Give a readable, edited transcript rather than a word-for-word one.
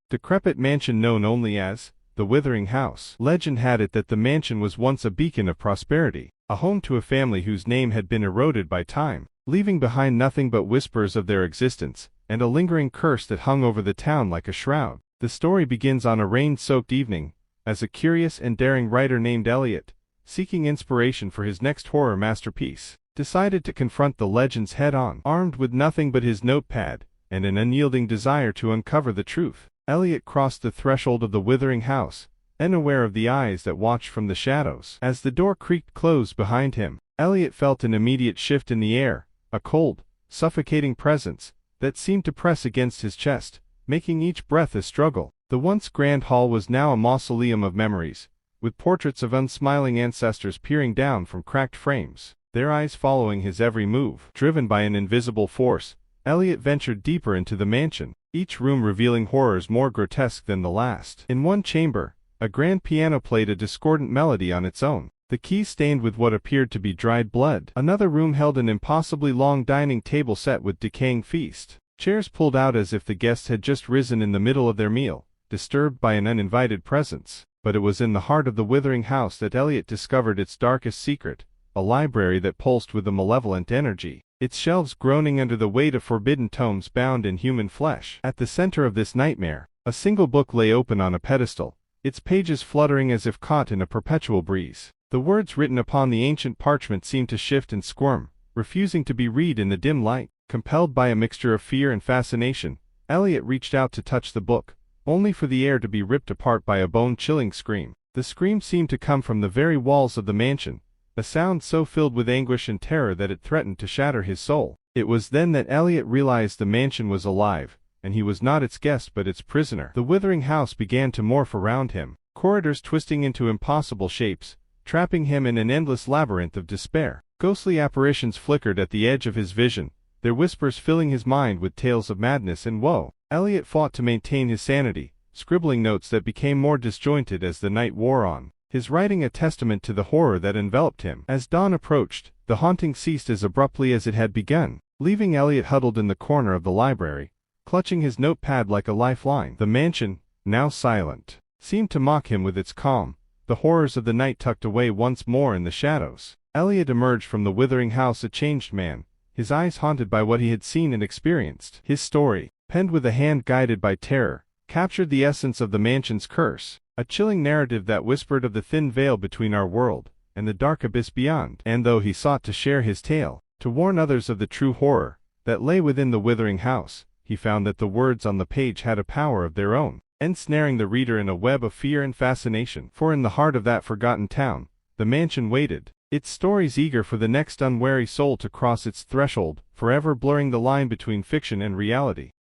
decrepit mansion known only as the Withering House. Legend had it that the mansion was once a beacon of prosperity, a home to a family whose name had been eroded by time, leaving behind nothing but whispers of their existence, and a lingering curse that hung over the town like a shroud. The story begins on a rain-soaked evening, as a curious and daring writer named Eliot, seeking inspiration for his next horror masterpiece, decided to confront the legends head-on. Armed with nothing but his notepad, and an unyielding desire to uncover the truth, Eliot crossed the threshold of the Withering House, unaware of the eyes that watched from the shadows. As the door creaked closed behind him, Eliot felt an immediate shift in the air, a cold, suffocating presence that seemed to press against his chest, making each breath a struggle. The once grand hall was now a mausoleum of memories, with portraits of unsmiling ancestors peering down from cracked frames, their eyes following his every move. Driven by an invisible force, Eliot ventured deeper into the mansion, each room revealing horrors more grotesque than the last. In one chamber, a grand piano played a discordant melody on its own, the keys stained with what appeared to be dried blood. Another room held an impossibly long dining table set with decaying feast, chairs pulled out as if the guests had just risen in the middle of their meal, disturbed by an uninvited presence. But it was in the heart of the Withering House that Eliot discovered its darkest secret, a library that pulsed with a malevolent energy, its shelves groaning under the weight of forbidden tomes bound in human flesh. At the center of this nightmare, a single book lay open on a pedestal, its pages fluttering as if caught in a perpetual breeze. The words written upon the ancient parchment seemed to shift and squirm, refusing to be read in the dim light. Compelled by a mixture of fear and fascination, Eliot reached out to touch the book, only for the air to be ripped apart by a bone-chilling scream. The scream seemed to come from the very walls of the mansion, a sound so filled with anguish and terror that it threatened to shatter his soul. It was then that Eliot realized the mansion was alive, and he was not its guest but its prisoner. The Withering House began to morph around him, corridors twisting into impossible shapes, trapping him in an endless labyrinth of despair. Ghostly apparitions flickered at the edge of his vision, their whispers filling his mind with tales of madness and woe. Eliot fought to maintain his sanity, scribbling notes that became more disjointed as the night wore on, his writing a testament to the horror that enveloped him. As dawn approached, the haunting ceased as abruptly as it had begun, leaving Eliot huddled in the corner of the library, clutching his notepad like a lifeline. The mansion, now silent, seemed to mock him with its calm, the horrors of the night tucked away once more in the shadows. Eliot emerged from the Withering House a changed man, his eyes haunted by what he had seen and experienced. His story, penned with a hand guided by terror, captured the essence of the mansion's curse, a chilling narrative that whispered of the thin veil between our world and the dark abyss beyond. And though he sought to share his tale, to warn others of the true horror that lay within the Withering House, he found that the words on the page had a power of their own, ensnaring the reader in a web of fear and fascination. For in the heart of that forgotten town, the mansion waited, its stories eager for the next unwary soul to cross its threshold, forever blurring the line between fiction and reality.